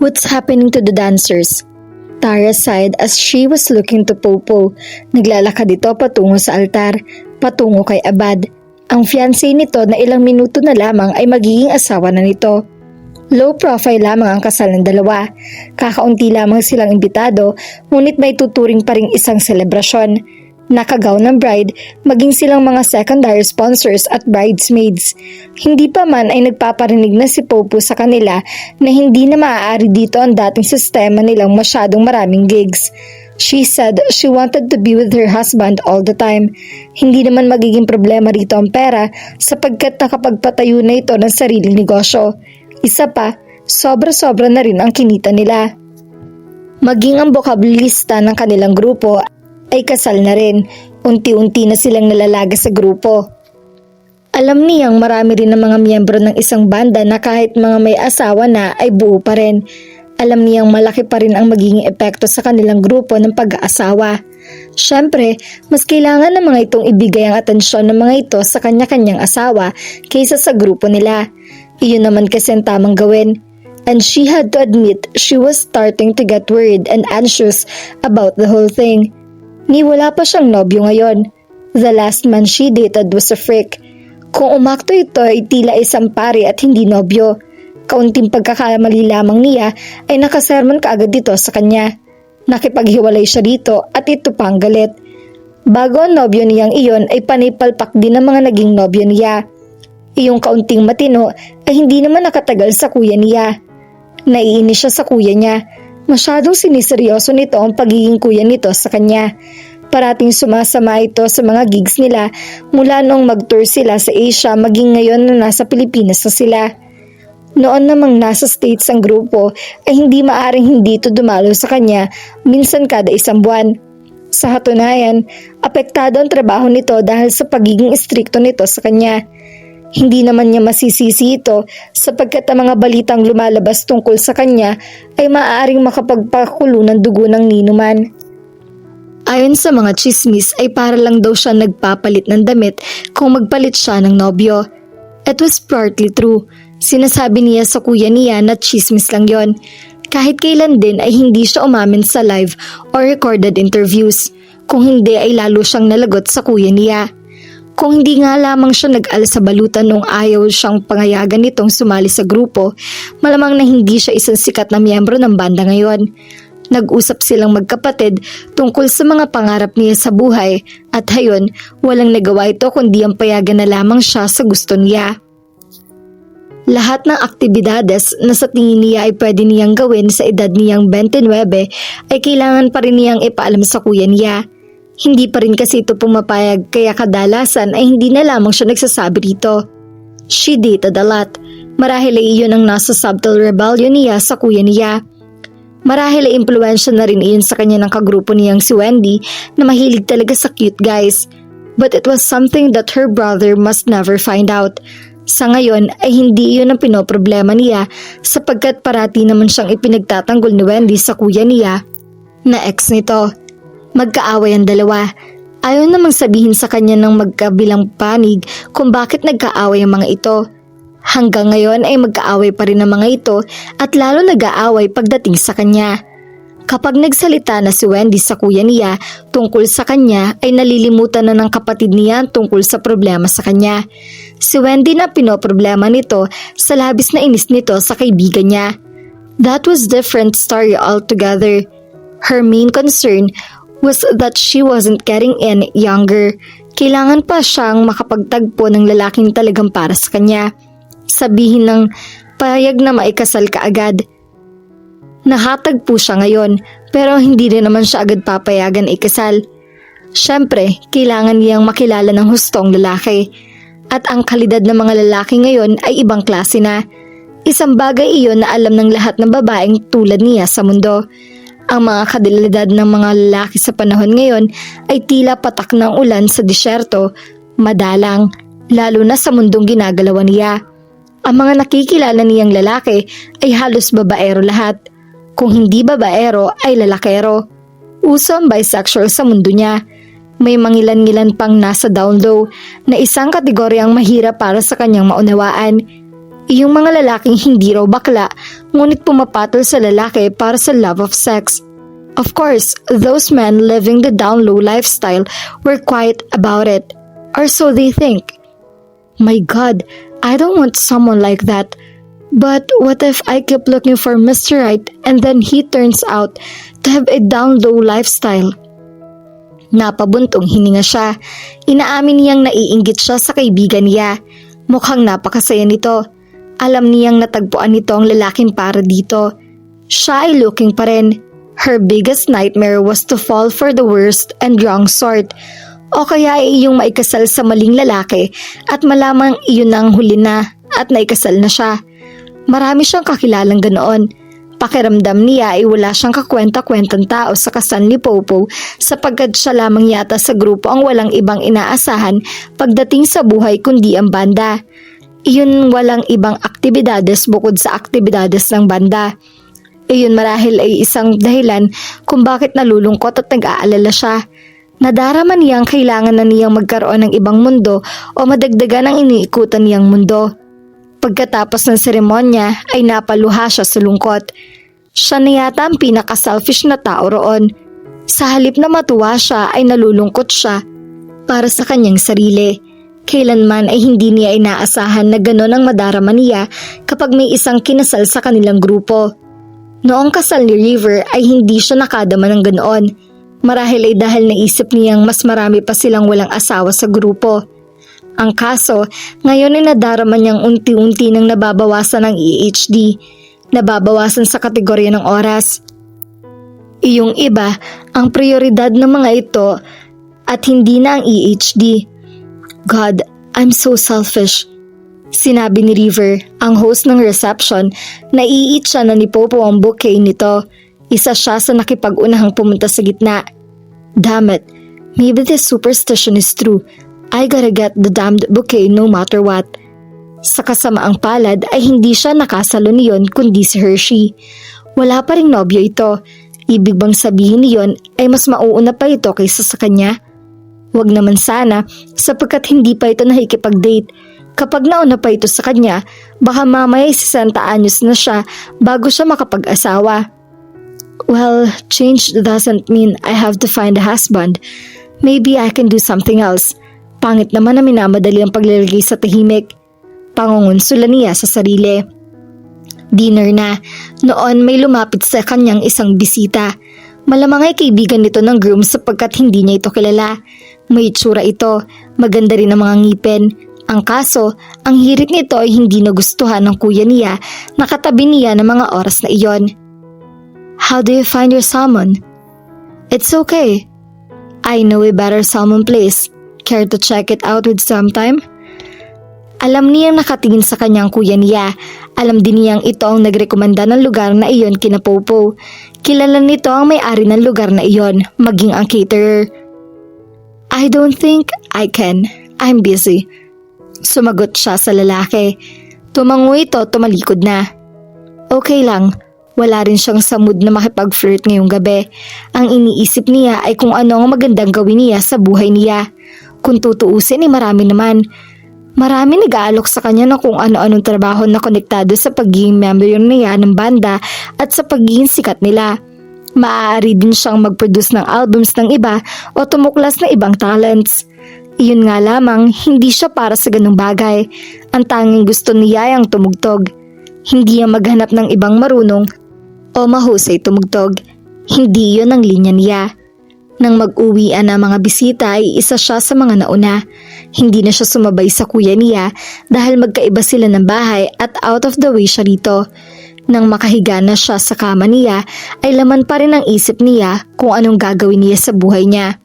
What's happening to the dancers? Tara sighed as she was looking to Popo. Naglalakad ito patungo sa altar, patungo kay Abad. Ang fiancé nito na ilang minuto na lamang ay magiging asawa na nito. Low profile lamang ang kasal ng dalawa. Kakaunti lamang silang imbitado, ngunit may tuturing pa ring isang selebrasyon. Nakagaw ng bride, maging silang mga secondary sponsors at bridesmaids. Hindi pa man ay nagpaparinig na si Popo sa kanila na hindi na maaari dito ang dating sistema nilang masyadong maraming gigs. She said she wanted to be with her husband all the time. Hindi naman magiging problema rito ang pera sapagkat nakapagpatayo na ito ng sariling negosyo. Isa pa, sobra-sobra na rin ang kinita nila. Maging ang bokablista ng kanilang grupo ay kasal na rin. Unti-unti na silang nalalaga sa grupo. Alam niyang marami rin ng mga miyembro ng isang banda na kahit mga may asawa na ay buo pa rin. Alam niyang malaki pa rin ang magiging epekto sa kanilang grupo ng pag-aasawa. Siyempre, mas kailangan ng mga itong ibigay ang atensyon ng mga ito sa kanya-kanyang asawa kaysa sa grupo nila. Iyon naman kasi ang tamang gawin. And she had to admit she was starting to get worried and anxious about the whole thing. Ni wala pa siyang nobyo ngayon. The last man she dated was a freak. Kung umakto ito ay tila isang pari at hindi nobyo. Kaunting pagkakamali lamang niya ay nakasermon kaagad dito sa kanya. Nakipaghiwalay siya rito at ito pang galit. Bago ang nobyo niyang iyon ay panipalpak din ang mga naging nobyo niya. Iyong kaunting matino ay hindi naman nakatagal sa kuya niya. Naiinis siya sa kuya niya. Masyadong siniseryoso nito ang pagiging kuya nito sa kanya. Parating sumasama ito sa mga gigs nila mula noong mag-tour sila sa Asia maging ngayon na nasa Pilipinas na sila. Noon namang nasa States ang grupo ay hindi maaring hindi ito dumalo sa kanya minsan kada isang buwan. Sa katunayan, apektado ang trabaho nito dahil sa pagiging istrikto nito sa kanya. Hindi naman niya masisisi ito sapagkat ang mga balitang lumalabas tungkol sa kanya ay maaaring makapagpakulo ng dugo ng ninuman. Ayon sa mga chismis ay para lang daw siya nagpapalit ng damit kung magpalit siya ng nobyo. It was partly true. Sinasabi niya sa kuya niya na chismis lang yon. Kahit kailan din ay hindi siya umamin sa live or recorded interviews. Kung hindi ay lalo siyang nalagot sa kuya niya. Kung hindi nga lamang siya nag-al sa balutan nung ayaw siyang pangayagan nitong sumali sa grupo, malamang na hindi siya isang sikat na miyembro ng banda ngayon. Nag-usap silang magkapatid tungkol sa mga pangarap niya sa buhay at hayon walang nagawa ito kundi ang payagan na lamang siya sa gusto niya. Lahat ng aktibidades na sa tingin niya ay pwede niyang gawin sa edad niyang 29 ay kailangan pa rin niyang ipaalam sa kuya niya. Hindi pa rin kasi ito pumapayag kaya kadalasan ay hindi na lamang siya nagsasabi rito. She dated a lot. Marahil ay iyon ang nasa subtle rebellion niya sa kuya niya. Marahil ay impluwensya na rin iyon sa kanya ng kagrupo niyang si Wendy na mahilig talaga sa cute guys. But it was something that her brother must never find out. Sa ngayon ay hindi iyon ang pinoproblema niya sapagkat parati naman siyang ipinagtatanggol ni Wendy sa kuya niya na ex nito. Magkaaway ang dalawa. Ayaw namang sabihin sa kanya ng magkabilang panig kung bakit nagkaaway ang mga ito. Hanggang ngayon ay magkaaway pa rin ang mga ito at lalo nag-aaway pagdating sa kanya. Kapag nagsalita na si Wendy sa kuya niya tungkol sa kanya ay nalilimutan na ng kapatid niya tungkol sa problema sa kanya. Si Wendy na pinoproblema nito sa labis na inis nito sa kaibigan niya. That was different story altogether. Her main concern was that she wasn't getting in younger. Kailangan pa siyang makapagtagpo ng lalaking talagang para sa kanya. Sabihin ng payag na maikasal ka agad. Nakatagpo siya ngayon pero hindi rin naman siya agad papayagan ikasal. Siyempre, kailangan niyang makilala ng hustong lalaki. At ang kalidad ng mga lalaki ngayon ay ibang klase na. Isang bagay iyon na alam ng lahat ng babaeng tulad niya sa mundo. Ang mga kadilidad ng mga lalaki sa panahon ngayon ay tila patak ng ulan sa disyerto, madalang, lalo na sa mundong ginagalawan niya. Ang mga nakikilala niyang lalaki ay halos babaero lahat. Kung hindi babaero ay lalakero. Uso ang bisexual sa mundo niya. May mangilan-ngilan pang nasa down low na isang kategoryang mahirap para sa kanyang maunawaan. Iyong mga lalaking hindi raw bakla ngunit pumapatol sa lalaki para sa love of sex. Of course, those men living the down low lifestyle were quiet about it, or so they think. My God, I don't want someone like that. But what if I keep looking for Mr. Right and then he turns out to have a down low lifestyle? Napabuntong hininga siya. Inaamin niyang naiinggit siya sa kaibigan niya. Mukhang napakasaya nito. Alam niyang natagpuan nito ang lalaking para dito. Siya ay looking pa rin. Her biggest nightmare was to fall for the worst and wrong sort. O kaya ay iyong maikasal sa maling lalaki at malamang iyon ang huli na at naikasal na siya. Marami siyang kakilalang ganoon. Pakiramdam niya ay wala siyang kakwenta-kwentang tao sa kasal ni Popo sapagkat siya lamang yata sa grupo ang walang ibang inaasahan pagdating sa buhay kundi ang banda. Iyon walang ibang aktibidades bukod sa aktibidades ng banda. Iyon marahil ay isang dahilan kung bakit nalulungkot at nag-aalala siya. Nadarama niyang kailangan na niyang magkaroon ng ibang mundo o madagdagan ang iniikutan niyang mundo. Pagkatapos ng seremonya ay napaluha siya sa lungkot. Siya na yata ang pinaka-selfish na tao roon. Sa halip na matuwa siya ay nalulungkot siya para sa kanyang sarili. Kailanman ay hindi niya inaasahan na gano'n ang madarama niya kapag may isang kinasal sa kanilang grupo. Noong kasal ni River ay hindi siya nakadama ng ganoon. Marahil ay dahil naisip niyang mas marami pa silang walang asawa sa grupo. Ang kaso, ngayon ay nadarama niyang unti-unti nang nababawasan ang ADHD, nababawasan sa kategorya ng oras. Iyong iba, ang prioridad ng mga ito at hindi na ang ADHD. God, I'm so selfish. Sinabi ni River, ang host ng reception, naiit siya na ni Popo ang bouquet nito. Isa siya sa nakipag-unahang pumunta sa gitna. Damn it, maybe this superstition is true. I gotta get the damned bouquet no matter what. Sa kasamaang palad ay hindi siya nakasalo niyon kundi si Hershey. Wala pa ring nobyo ito. Ibig bang sabihin niyon ay mas mauuna pa ito kaysa sa kanya? Wag naman sana sapagkat hindi pa ito nakikipag-date. Kapag nauna pa ito sa kanya, baka mamaya 60 anyos na siya bago siya makapag-asawa. Well, change doesn't mean I have to find a husband. Maybe I can do something else. Pangit naman na minamadali ang paglalagay sa tahimik. Pangungunsula niya sa sarili. Dinner na. Noon may lumapit sa kanyang isang bisita. Malamang ay kaibigan nito ng groom sapagkat hindi niya ito kilala. May itsura ito. Maganda rin ang mga ngipin. Ang kaso, ang hirit nito ay hindi nagustuhan ng kuya niya na katabi niya ng mga oras na iyon. How do you find your salmon? It's okay. I know a better salmon place. Care to check it out with some time? Alam niyang nakatingin sa kanyang kuya niya. Alam din niyang ito ang nagrekomenda ng lugar na iyon kina Popo. Kilala nito ang may-ari ng lugar na iyon, maging ang caterer. I don't think I can. I'm busy. Sumagot siya sa lalaki. Tumango ito, tumalikod na. Okay lang. Wala rin siyang sa mood na makipag-flirt ngayong gabi. Ang iniisip niya ay kung ano ang magandang gawin niya sa buhay niya. Kung tutuusin ay marami naman. Marami nag-aalok sa kanya na kung ano-anong trabaho na konektado sa pagiging member niya ng banda at sa pagiging sikat nila. Maaari din siyang mag-produce ng albums ng iba o tumuklas ng ibang talents. Iyon nga lamang, hindi siya para sa ganung bagay. Ang tanging gusto niya ay ang tumugtog. Hindi ang maghanap ng ibang marunong o mahusay tumugtog. Hindi iyon ang linya niya. Nang mag-uwian ang mga bisita ay isa siya sa mga nauna. Hindi na siya sumabay sa kuya niya dahil magkaiba sila ng bahay at out of the way siya rito. Nang makahiga na siya sa kama niya ay laman pa rin ang isip niya kung anong gagawin niya sa buhay niya.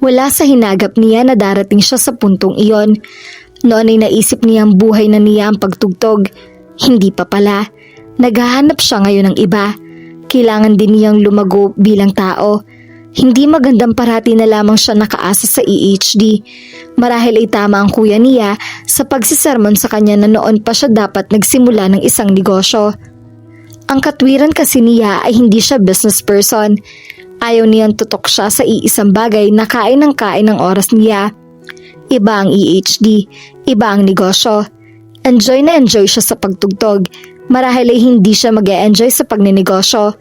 Wala sa hinagap niya na darating siya sa puntong iyon. Noon ay naisip niya ang buhay na niya ang pagtugtog. Hindi pa pala. Naghahanap siya ngayon ng iba. Kailangan din niyang lumago bilang tao. Hindi magandang parati na lamang siya nakaasa sa ADHD. Marahil ay tama ang kuya niya sa pagsisermon sa kanya na noon pa siya dapat nagsimula ng isang negosyo. Ang katwiran kasi niya ay hindi siya business person. Ayaw niyang tutok siya sa iisang bagay na kain ng oras niya. Iba ang ADHD, iba ang negosyo. Enjoy na enjoy siya sa pagtugtog. Marahil ay hindi siya mag-e-enjoy sa pagninegosyo.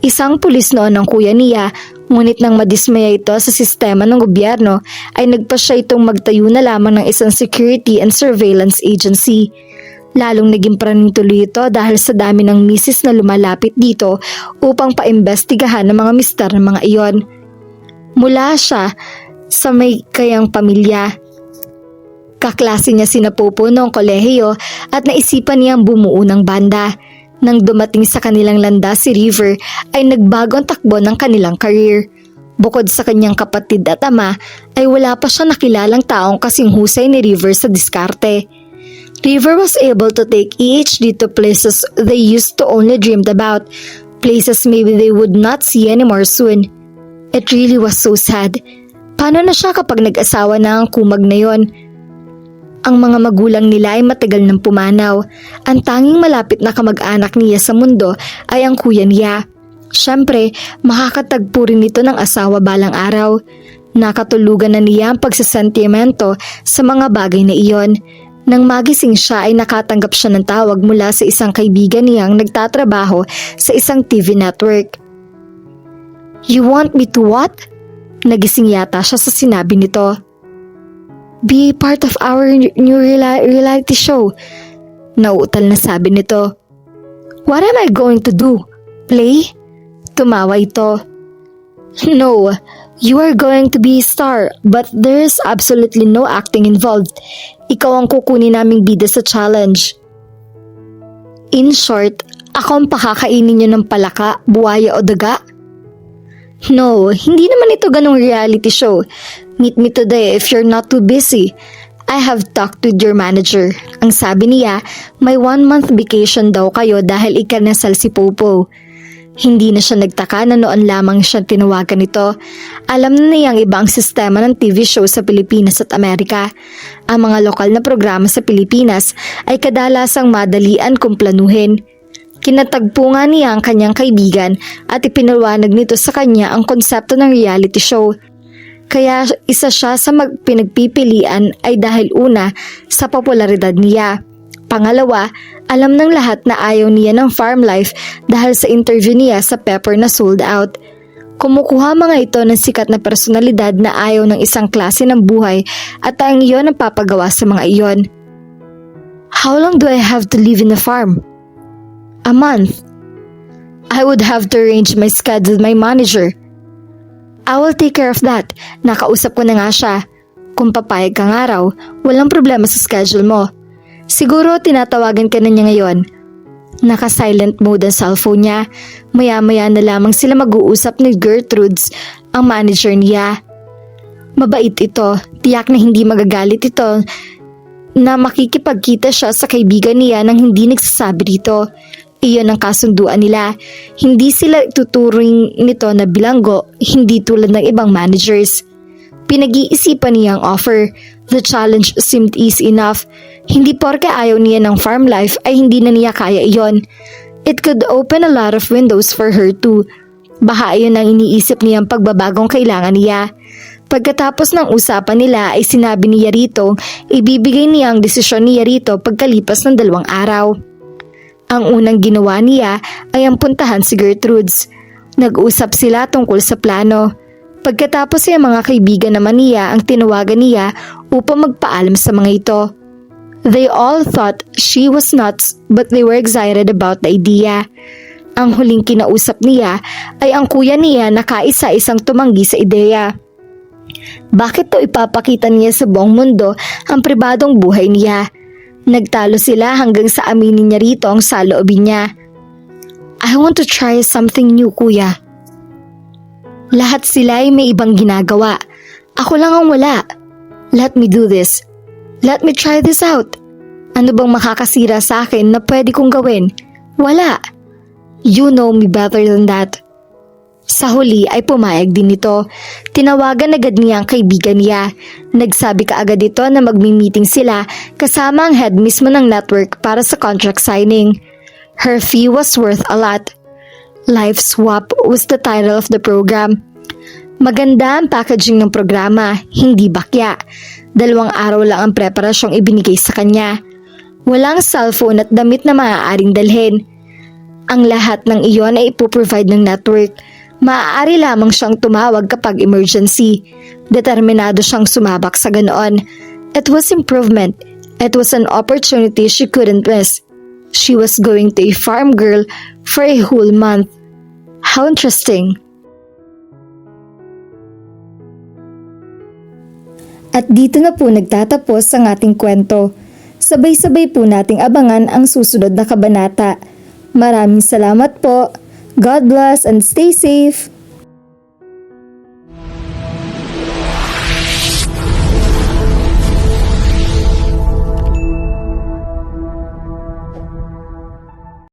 Isang pulis noon ang kuya niya, ngunit nang madismaya ito sa sistema ng gobyerno ay nagpa siya itong magtayo na lamang ng isang security and surveillance agency. Lalong naging praning tuloy ito dahil sa dami ng misis na lumalapit dito upang paimbestigahan ng mga mister ng mga iyon. Mula siya sa may kayang pamilya. Kaklase niya sina Popo noong kolehiyo at naisipan niyang bumuo ng banda. Nang dumating sa kanilang landas si River ay nagbago ang takbo ng kanilang career. Bukod sa kanyang kapatid at ama ay wala pa siya nakilalang taong kasing husay ni River sa diskarte. River was able to take EHD to places they used to only dreamed about, places maybe they would not see anymore soon. It really was so sad. Paano na siya kapag nag-asawa na ang kumag na yon? Ang mga magulang nila ay matagal nang pumanaw. Ang tanging malapit na kamag-anak niya sa mundo ay ang kuya niya. Siyempre, makakatagpo rin ito ng asawa balang araw. Nakatulugan na niya ang pagsasentimento sa mga bagay na iyon. Nang magising siya ay nakatanggap siya ng tawag mula sa isang kaibigan niyang nagtatrabaho sa isang TV network. "You want me to what?" Nagising yata siya sa sinabi nito. "Be part of our new reality show." Nauutal na sabi nito. "What am I going to do? Play?" Tumawa ito. "No, you are going to be a star but there's absolutely no acting involved. Ikaw ang kukunin naming bida sa challenge." In short, ako ang pakakainin niyo ng palaka, buwaya o daga? No, hindi naman ito ganong reality show. Meet me today if you're not too busy. I have talked with your manager. Ang sabi niya, may 1 month vacation daw kayo dahil ikinasal si Popo. Hindi na siya nagtaka na noon lamang siya tinawagan nito. Alam na niyang iba ang sistema ng TV show sa Pilipinas at Amerika. Ang mga lokal na programa sa Pilipinas ay kadalasang madalian kung planuhin. Kinatagpo nga niya ang kanyang kaibigan at ipinaliwanag nito sa kanya ang konsepto ng reality show. Kaya isa siya sa pinagpipilian ay dahil una sa popularidad niya. Pangalawa, alam ng lahat na ayaw niya ng farm life dahil sa interview niya sa Pepper na sold out. Kumukuha mga ito ng sikat na personalidad na ayaw ng isang klase ng buhay at ang iyon ang papagawa sa mga iyon. How long do I have to live in the farm? A month. I would have to arrange my schedule with my manager. I will take care of that. Nakausap ko na nga siya. Kung papayag kang araw, walang problema sa schedule mo. Siguro tinatawagan ka na niya ngayon. Naka-silent mode ang cellphone niya. Maya-maya na lamang sila mag-uusap ni Gertrudes, ang manager niya. Mabait ito. Tiyak na hindi magagalit ito na makikipagkita siya sa kaibigan niya nang hindi nagsasabi dito. Iyon ang kasunduan nila. Hindi sila tuturing nito na bilanggo, hindi tulad ng ibang managers. Pinag-iisipan niya ang offer. The challenge seemed easy enough. Hindi porke ayaw niya ng farm life ay hindi na niya kaya iyon. It could open a lot of windows for her too. Baka iyon ang iniisip niyang pagbabagong kailangan niya. Pagkatapos ng usapan nila ay sinabi ni Yarito, ibibigay niya ang desisyon ni Yarito pagkalipas ng 2 araw. Ang unang ginawa niya ay ang puntahan si Gertrudes. Nag-usap sila tungkol sa plano. Pagkatapos ay mga kaibigan naman niya ang tinawagan niya upang magpaalam sa mga ito. They all thought she was nuts but they were excited about the idea. Ang huling kinausap niya ay ang kuya niya na kaisa-isang tumanggi sa ideya. Bakit to ipapakita niya sa buong mundo ang pribadong buhay niya? Nagtalo sila hanggang sa aminin niya rito ang saloobin niya. I want to try something new, kuya. Lahat sila ay may ibang ginagawa. Ako lang ang wala. Let me do this. Let me try this out. Ano bang makakasira sa akin na pwede kong gawin? Wala. You know me better than that. Sa huli ay pumayag din ito. Tinawagan agad niya ang kaibigan niya. Nagsabi kaagad ito na magmi-meeting sila kasama ang head mismo ng network para sa contract signing. Her fee was worth a lot. Life Swap was the title of the program. Maganda ang packaging ng programa, hindi bakya. 2 araw lang ang preparasyong ibinigay sa kanya. Walang cellphone at damit na maaaring dalhin. Ang lahat ng iyon ay ipoprovide ng network. Maaari lamang siyang tumawag kapag emergency. Determinado siyang sumabak sa ganoon. It was improvement. It was an opportunity she couldn't miss. She was going to a farm girl for a whole month. How interesting. At dito na po nagtatapos ang ating kwento. Sabay-sabay po nating abangan ang susunod na kabanata. Maraming salamat po. God bless and stay safe.